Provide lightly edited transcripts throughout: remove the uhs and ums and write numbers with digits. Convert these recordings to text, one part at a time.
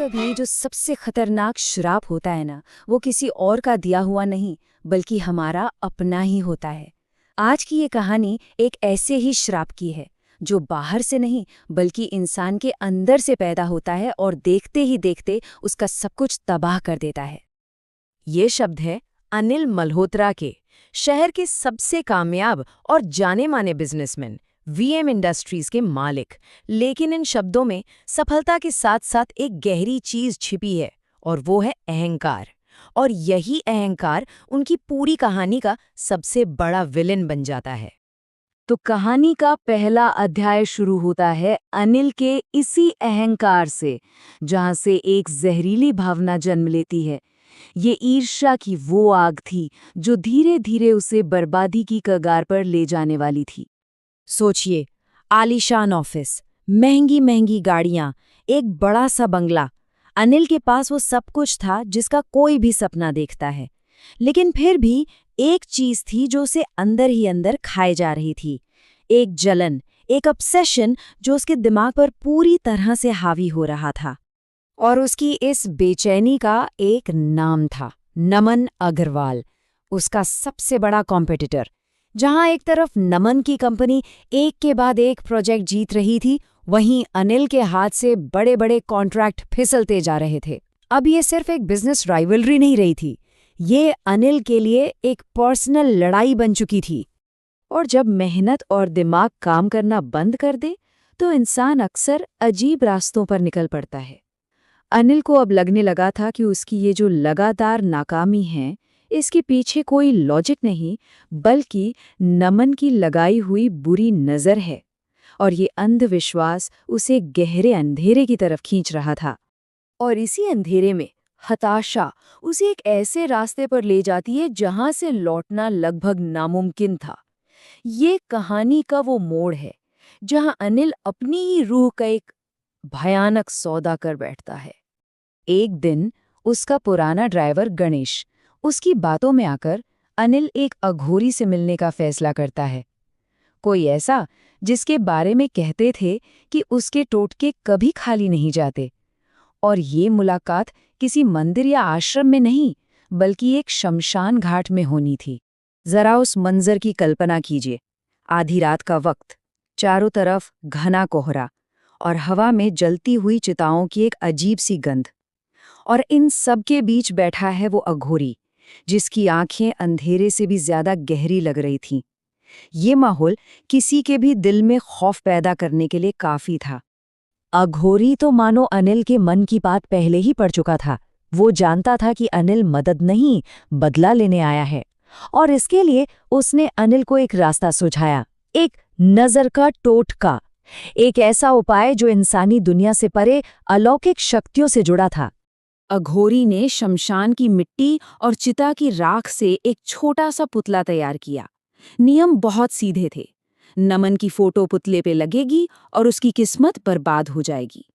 कभी-कभी जो सबसे खतरनाक श्राप होता है ना, वो किसी और का दिया हुआ नहीं, बल्कि हमारा अपना ही होता है। आज की ये कहानी एक ऐसे ही श्राप की है, जो बाहर से नहीं, बल्कि इंसान के अंदर से पैदा होता है और देखते ही देखते उसका सब कुछ तबाह कर देता है। ये शब्द है अनिल मल्होत्रा के, शहर के सबसे कामयाब और जाने-माने बिजनेसमैन, वीएम इंडस्ट्रीज के मालिक। लेकिन इन शब्दों में सफलता के साथ-साथ एक गहरी चीज छिपी है, और वो है अहंकार। और यही अहंकार उनकी पूरी कहानी का सबसे बड़ा विलेन बन जाता है। तो कहानी का पहला अध्याय शुरू होता है अनिल के इसी अहंकार से, जहां से एक जहरीली भावना जन्म लेती है। ये ईर्ष्या की वो आग थी जो धीरे धीरे उसे बर्बादी की कगार पर ले जाने वाली थी। सोचिए, आलीशान ऑफिस, महंगी महंगी गाड़ियां, एक बड़ा सा बंगला। अनिल के पास वो सब कुछ था जिसका कोई भी सपना देखता है। लेकिन फिर भी एक चीज थी जो उसे अंदर ही अंदर खाए जा रही थी। एक जलन, एक ऑब्सेशन जो उसके दिमाग पर पूरी तरह से हावी हो रहा था। और उसकी इस बेचैनी का एक नाम था, नमन अग्रवाल, उसका सबसे बड़ा कॉम्पिटिटर। जहां एक तरफ नमन की कंपनी एक के बाद एक प्रोजेक्ट जीत रही थी, वहीं अनिल के हाथ से बड़े बड़े कॉन्ट्रैक्ट फिसलते जा रहे थे। अब ये सिर्फ एक बिजनेस राइवलरी नहीं रही थी, ये अनिल के लिए एक पर्सनल लड़ाई बन चुकी थी। और जब मेहनत और दिमाग काम करना बंद कर दे, तो इंसान अक्सर अजीब रास्तों पर निकल पड़ता है। अनिल को अब लगने लगा था कि उसकी ये जो लगातार नाकामी है, इसके पीछे कोई लॉजिक नहीं, बल्कि नमन की लगाई हुई बुरी नज़र है। और ये अंधविश्वास उसे गहरे अंधेरे की तरफ खींच रहा था। और इसी अंधेरे में हताशा उसे एक ऐसे रास्ते पर ले जाती है जहां से लौटना लगभग नामुमकिन था। ये कहानी का वो मोड़ है जहां अनिल अपनी ही रूह का एक भयानक सौदा कर बैठता है। एक दिन उसका पुराना ड्राइवर गणेश उसकी बातों में आकर अनिल एक अघोरी से मिलने का फैसला करता है। कोई ऐसा जिसके बारे में कहते थे कि उसके टोटके कभी खाली नहीं जाते। और ये मुलाकात किसी मंदिर या आश्रम में नहीं, बल्कि एक शमशान घाट में होनी थी। जरा उस मंजर की कल्पना कीजिए। आधी रात का वक्त, चारों तरफ घना कोहरा और हवा में जलती हुई चिताओं की एक अजीब सी गंध। और इन सब के बीच बैठा है वो अघोरी, जिसकी आंखें अंधेरे से भी ज्यादा गहरी लग रही थीं। ये माहौल किसी के भी दिल में खौफ पैदा करने के लिए काफी था। अघोरी तो मानो अनिल के मन की बात पहले ही पढ़ चुका था। वो जानता था कि अनिल मदद नहीं, बदला लेने आया है। और इसके लिए उसने अनिल को एक रास्ता सुझाया, एक नजर का टोटका, एक ऐसा उपाय जो इंसानी दुनिया से परे अलौकिक शक्तियों से जुड़ा था। अघोरी ने शमशान की मिट्टी और चिता की राख से एक छोटा सा पुतला तैयार किया। नियम बहुत सीधे थे। नमन की फोटो पुतले पे लगेगी और उसकी किस्मत बर्बाद हो जाएगी।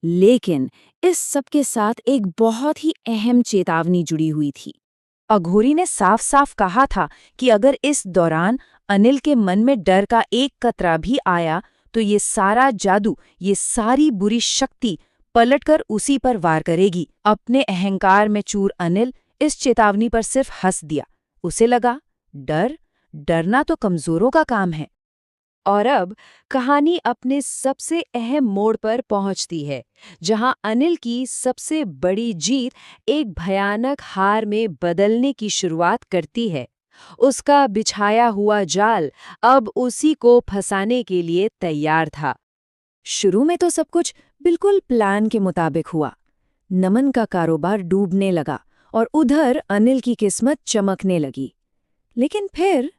लेकिन इस सब के साथ एक बहुत ही अहम चेतावनी जुड़ी हुई थी। अघोरी ने साफ साफ कहा था कि अगर इस दौरान अनिल के मन में डर का एक कतरा भी आया, तो ये सारा जादू, ये सारी बुरी शक्ति पलटकर उसी पर वार करेगी। अपने अहंकार में चूर अनिल इस चेतावनी पर सिर्फ हंस दिया। उसे लगा, डरना तो कमजोरों का काम है। और अब कहानी अपने सबसे अहम मोड़ पर पहुंचती है, जहां अनिल की सबसे बड़ी जीत एक भयानक हार में बदलने की शुरुआत करती है। उसका बिछाया हुआ जाल अब उसी को फंसाने के लिए तैयार था। शुरू में तो सब कुछ बिल्कुल प्लान के मुताबिक हुआ। नमन का कारोबार डूबने लगा और उधर अनिल की किस्मत चमकने लगी। लेकिन फिर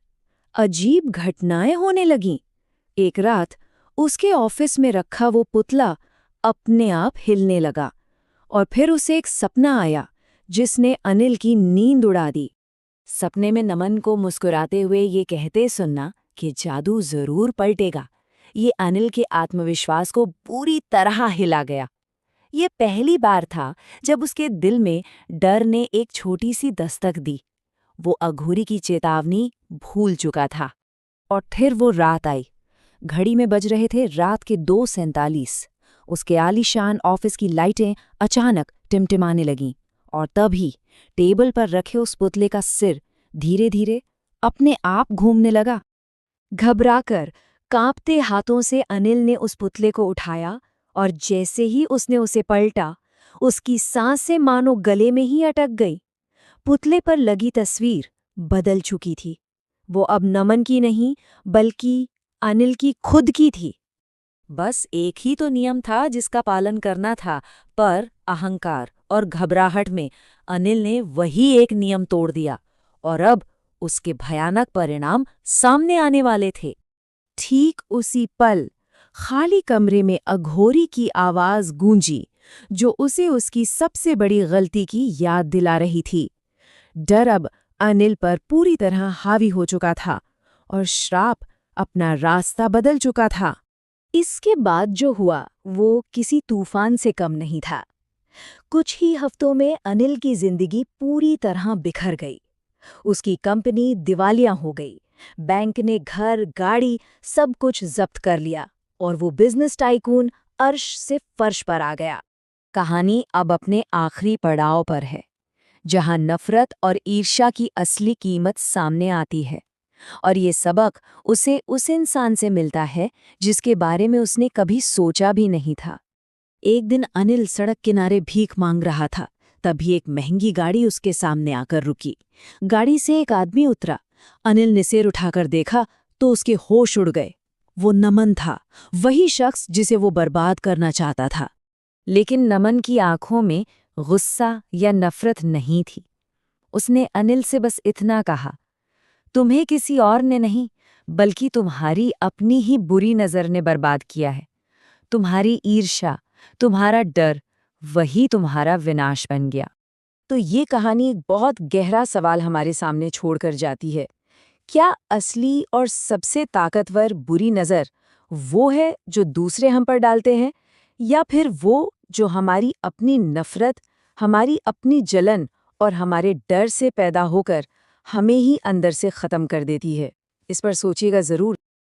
अजीब घटनाएं होने लगीं। एक रात उसके ऑफिस में रखा वो पुतला अपने आप हिलने लगा, और फिर उसे एक सपना आया जिसने अनिल की नींद उड़ा दी। सपने में नमन को मुस्कुराते हुए ये कहते सुनना कि जादू जरूर पलटेगा, ये अनिल के आत्मविश्वास को पूरी तरह हिला गया। ये पहली बार था जब उसके दिल में डर ने एक छोटी सी दस्तक दी। वो अघोरी की चेतावनी भूल चुका था। और फिर वो रात आई। घड़ी में बज रहे थे रात के 2:47। उसके आलीशान ऑफिस की लाइटें अचानक टिमटिमाने लगीं और तभी टेबल पर रखे उस पुतले का सिर धीरे धीरे अपने आप घूमने लगा। घबराकर कांपते हाथों से अनिल ने उस पुतले को उठाया और जैसे ही उसने उसे पलटा, उसकी सांसें मानो गले में ही अटक गई। पुतले पर लगी तस्वीर बदल चुकी थी। वो अब नमन की नहीं, बल्कि अनिल की खुद की थी। बस एक ही तो नियम था जिसका पालन करना था, पर अहंकार और घबराहट में अनिल ने वही एक नियम तोड़ दिया और अब उसके भयानक परिणाम सामने आने वाले थे। ठीक उसी पल खाली कमरे में अघोरी की आवाज गूंजी, जो उसे उसकी सबसे बड़ी गलती की याद दिला रही थी। डर अब अनिल पर पूरी तरह हावी हो चुका था और श्राप अपना रास्ता बदल चुका था। इसके बाद जो हुआ वो किसी तूफान से कम नहीं था। कुछ ही हफ्तों में अनिल की जिंदगी पूरी तरह बिखर गई। उसकी कंपनी दिवालिया हो गई, बैंक ने घर, गाड़ी सब कुछ जब्त कर लिया और वो बिजनेस टाइकून अर्श से फर्श पर आ गया। कहानी अब अपने आखिरी पड़ाव पर है, जहां नफरत और ईर्ष्या की असली कीमत सामने आती है। और ये सबक उसे उस इंसान से मिलता है जिसके बारे में उसने कभी सोचा भी नहीं था। एक दिन अनिल सड़क किनारे भीख मांग रहा था, तभी एक महंगी गाड़ी उसके सामने आकर रुकी। गाड़ी से एक आदमी उतरा। अनिल ने सिर उठाकर देखा तो उसके होश उड़ गए। वो नमन था, वही शख्स जिसे वो बर्बाद करना चाहता था। लेकिन नमन की आंखों में गुस्सा या नफरत नहीं थी। उसने अनिल से बस इतना कहा, तुम्हें किसी और ने नहीं, बल्कि तुम्हारी अपनी ही बुरी नज़र ने बर्बाद किया है। तुम्हारी ईर्ष्या, तुम्हारा डर, वही तुम्हारा विनाश बन गया। तो ये कहानी एक बहुत गहरा सवाल हमारे सामने छोड़कर जाती है। क्या असली और सबसे ताकतवर बुरी नज़र वो है जो दूसरे हम पर डालते हैं, या फिर वो जो हमारी अपनी नफरत, हमारी अपनी जलन और हमारे डर से पैदा होकर हमें ही अंदर से ख़त्म कर देती है? इस पर सोचिएगा ज़रूर।